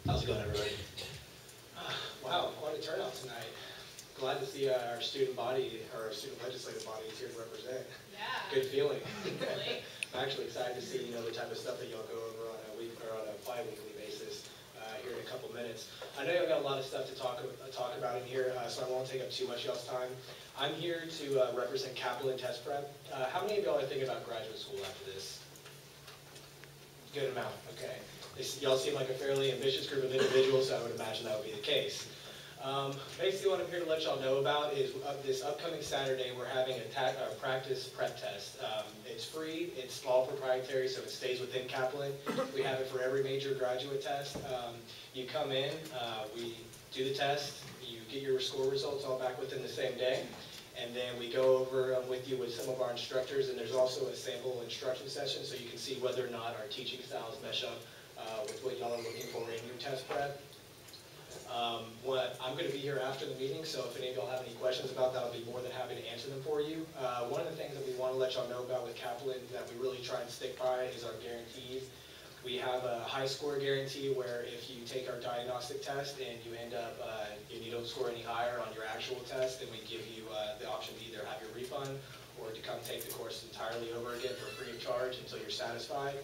How's it going, everybody? Wow, quite a turnout tonight. Glad to see our student body, or our student legislative body is here to represent. Yeah. Good feeling. Really? I'm actually excited to see, the type of stuff that y'all go over on a week or on a bi-weekly basis here in a couple minutes. I know y'all got a lot of stuff to talk about in here, so I won't take up too much y'all's time. I'm here to represent Kaplan Test Prep. How many of y'all are thinking about graduate school after this? Good amount, okay. Y'all seem like a fairly ambitious group of individuals, so I would imagine that would be the case. Basically what I'm here to let y'all know about is this upcoming Saturday we're having a practice prep test. It's free, it's all proprietary, so it stays within Kaplan. We have it for every major graduate test. You come in, we do the test, you get your score results all back within the same day. And then we go over with you with some of our instructors, and there's also a sample instruction session so you can see whether or not our teaching styles mesh up with what y'all are looking for in your test prep. I'm going to be here after the meeting, so if any of y'all have any questions about that, I'll be more than happy to answer them for you. One of the things that we want to let y'all know about with Kaplan that we really try and stick by is our guarantees. We have a high score guarantee where if you take our diagnostic test and you end up, and you don't score any higher on your actual test, then we give you the option to either have your refund or to come take the course entirely over again for free of charge until you're satisfied.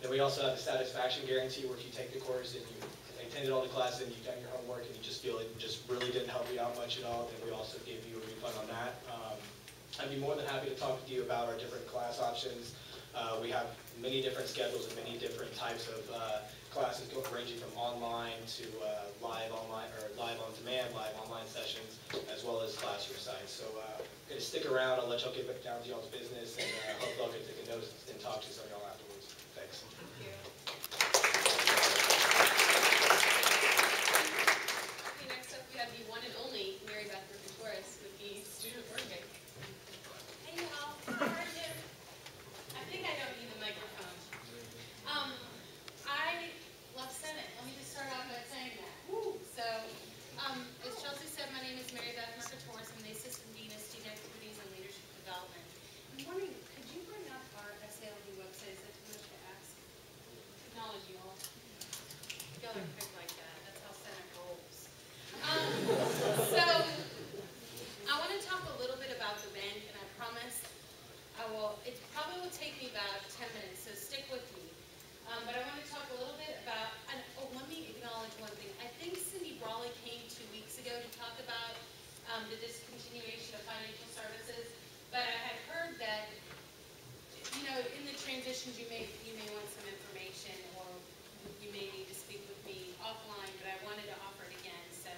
Then we also have a satisfaction guarantee where if you take the course and you attended all the classes and you've done your homework and you just feel it just really didn't help you out much at all, then we also give you a refund on that. I'd be more than happy to talk to you about our different class options. We have many different schedules and many different types of classes ranging from online to live online or live on demand, live online sessions, as well as classroom sites. So I'm going to stick around. I'll let y'all get back down to y'all's business, and hope y'all can take a notice and talk to some of y'all afterwards. Thanks. Thank you. Okay, next up we have the one and only Mary Beth Griffin-Torres with the student board game. Hey y'all, how are you? I think I don't need the microphone. I love Senate. Let me just start off by saying that. Woo! So, as Chelsea said, my name is Mary Beth Griffin-Torres. I'm the Assistant Dean of Student Activities and Leadership Development. I'm wondering, could you bring up our SALD website? Is that too much to ask? Technology, y'all. Y'all are quick like that. That's how Senate rolls. So, I want to talk a little bit about the bank, and I promise it probably will take me about 10 minutes, so stick with me. But I want to talk a little bit about, let me acknowledge one thing. I think Cindy Brawley came 2 weeks ago to talk about the discontinuation of financial services, but I had heard that, in the transitions you may want some information, or you may need to speak with me offline, but I wanted to offer it again, so,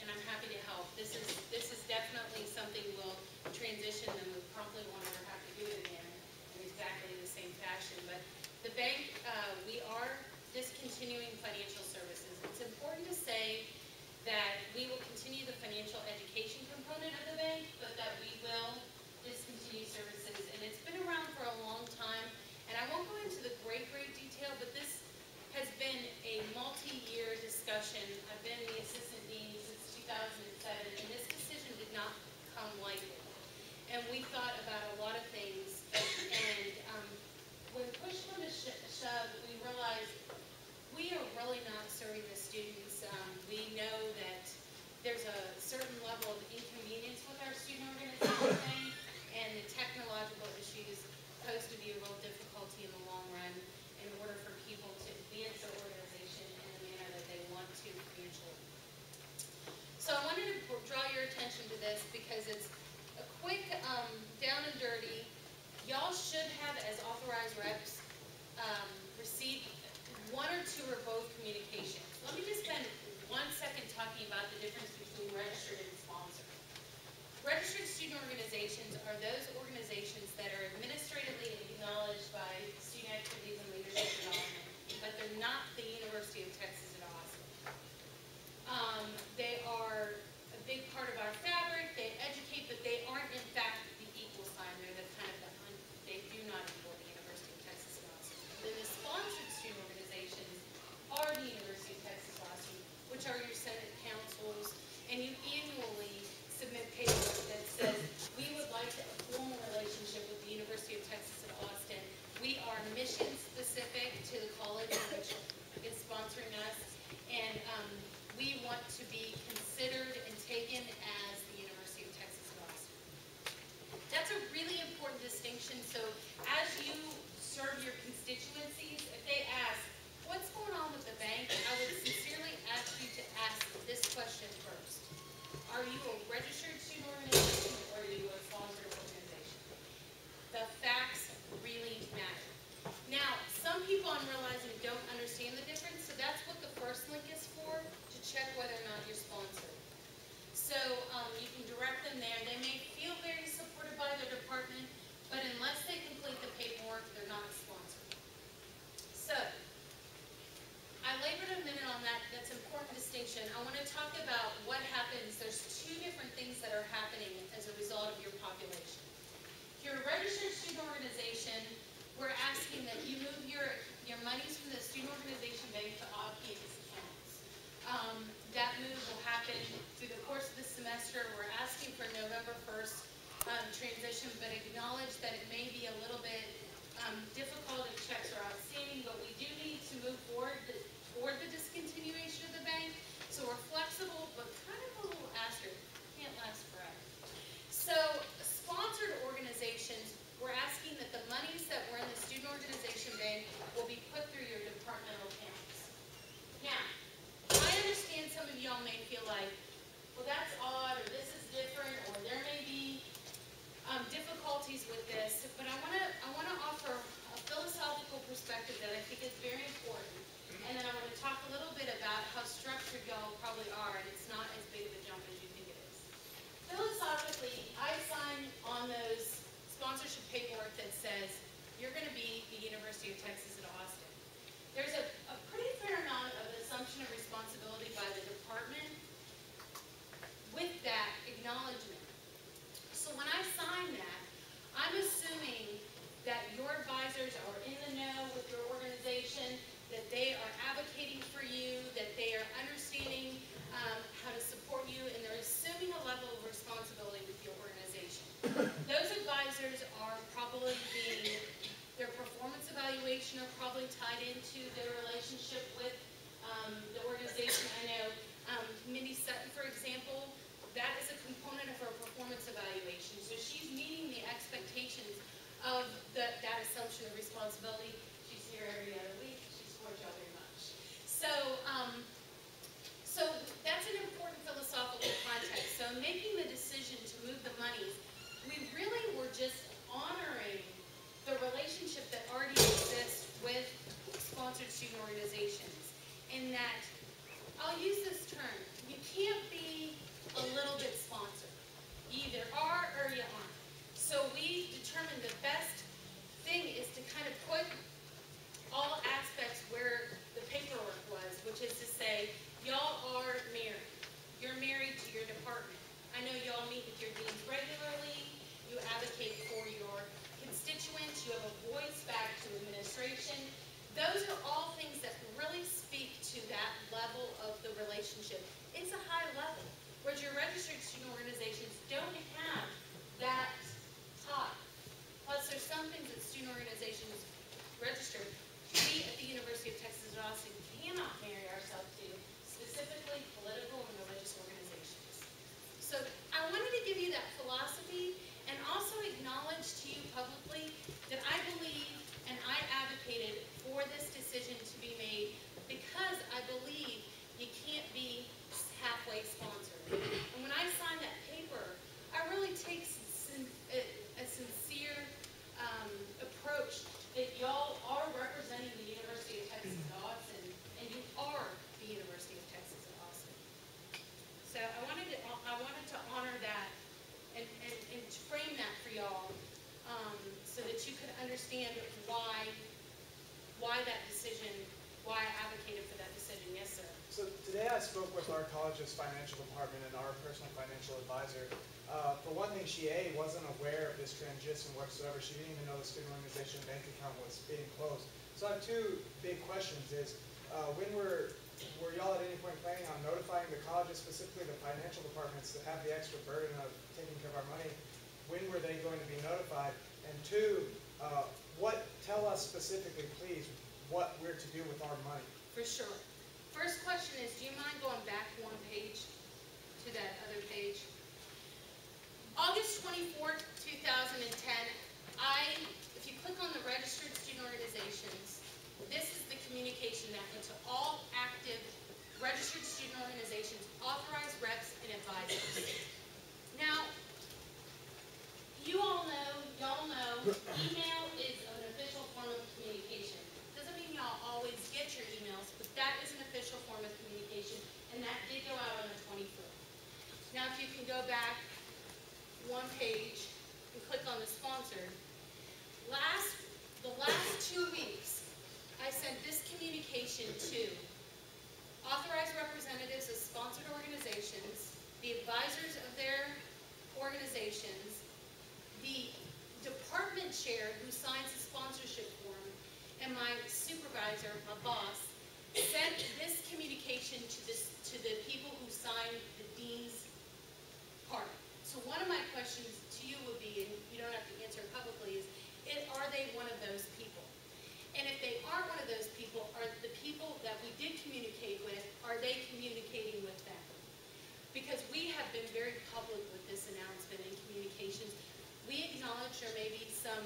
and I'm happy to help. This is definitely something we'll transition, and we probably won't ever have to do it again in exactly the same fashion. But the bank, we are discontinuing financial services. It's important to say that we will continue the financial education component of the bank, but that we will discontinue services. And it's been around for a long time, and I won't go into the great detail, but this has been a multi-year discussion. I've been the assistant dean since 2007, and this decision did not come lightly. And we thought about a lot of things, and when push came to shove, we realized we are really not serving the students. We know that there's a certain level of inconvenience with our student organization thing, difficulties with this, but I want to offer a philosophical perspective that I think is very important. And then I want to talk a little bit about how structured y'all probably are, and it's not as big of a jump as you think it is. Philosophically, I sign on those sponsorship paperwork that says you're going to be the University of Texas at Austin. There's a pretty fair amount of assumption of responsibility by the department with that acknowledgement. So when I sign that, I'm assuming that your advisors are in the know with your organization, that they are advocating for you, that they are understanding how to support you, and they're assuming a level of responsibility with your organization. Those advisors are probably their performance evaluation are probably tied into their relationship with the organization. I know Mindy Sutton, for example, that is a component of her performance evaluation. So she's meeting the expectations of that assumption of responsibility. She's here every other week. She supports y'all very much. So, so that's an important philosophical context. So making the decision to move the money, we really were just honoring the relationship that already exists with sponsored student organizations. In that, I'll use this term, you can't be a little bit sponsored. You either are or you aren't. So we determined the best thing is to kind of put all aspects where the paperwork was, which is to say, y'all are married. You're married to your department. I know y'all meet with your deans regularly. You advocate for your constituents. You have a voice back to administration. Those are all things that really speak to that level of the relationship. It's a high level, whereas your registered student organizations don't have that tie. Plus, there's some things that student organizations registered. We at the University of Texas at Austin cannot marry ourselves to specifically political and religious organizations. So I wanted to give you that philosophy and also acknowledge to you publicly that I believe and I advocated for this decision to be made because I believe you can't be halfway sponsored. And when I sign that paper, I really take a sincere approach that y'all are representing the University of Texas at Austin, and you are the University of Texas at Austin. So I wanted to honor that and frame that for y'all so that you could understand why that decision, why I advocated for that decision. Yes, sir. So today I spoke with our college's financial department and our personal financial advisor. For one thing, she wasn't aware of this transition whatsoever. She didn't even know the student organization bank account was being closed. So I have two big questions. When were y'all at any point planning on notifying the colleges, specifically the financial departments that have the extra burden of taking care of our money? When were they going to be notified? And two, tell us specifically, please, what we're to do with our money. For sure. First question is, do you mind going back one page to that other page? August 24th, 2010, if you click on the registered student organizations, this is the communication that went to all active registered student organizations, authorized reps, and advisors. Now, y'all know, email is an official form of communication. Doesn't mean y'all always get your emails, but that is an official form of communication, and that did go out on the 24th. Now, if you can go back one page and click on the sponsored, the last 2 weeks, I sent this communication to authorized representatives of sponsored organizations, the advisors of their organizations, the department chair who signs the sponsorship form, and my supervisor, my boss, sent this communication to the people who signed the dean's part. So one of my questions to you would be, and you don't have to answer publicly, is are they one of those people? And if they are one of those people, are the people that we did communicate with, are they communicating with them? Because we have been very public with this announcement and communications. We acknowledge there may be some,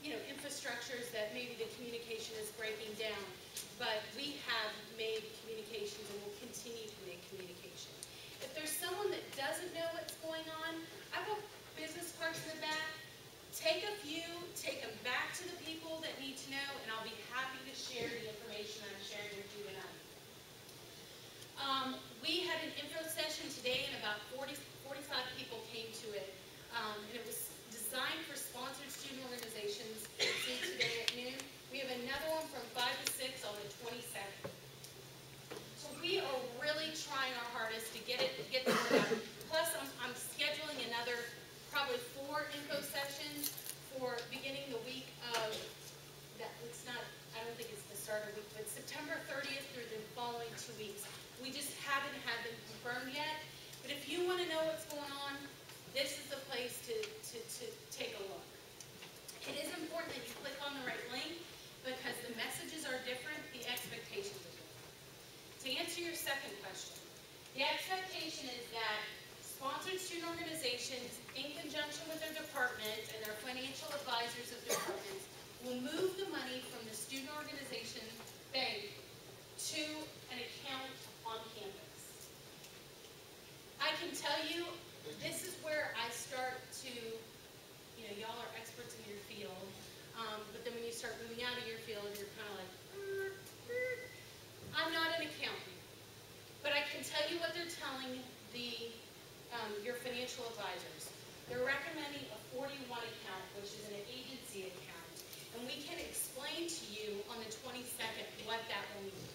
infrastructures that maybe the communication is breaking down, but we have made communications and will continue to make communication. If there's someone that doesn't know what's going on, I've got business cards in the back. haven't had them confirmed yet, but if you want to know what's going on, this is the place to take a look. It is important that you click on the right link because the messages are different, the expectations are different. To answer your second question, the expectation is that sponsored student organizations, in conjunction with their department and their financial advisors of departments, will move the money from the student organization bank to an account on campus. I can tell you, this is where I start to, y'all are experts in your field, but then when you start moving out of your field, you're kind of like, I'm not an accountant, but I can tell you what they're telling your financial advisors. They're recommending a 41 account, which is an agency account, and we can explain to you on the 22nd what that will mean.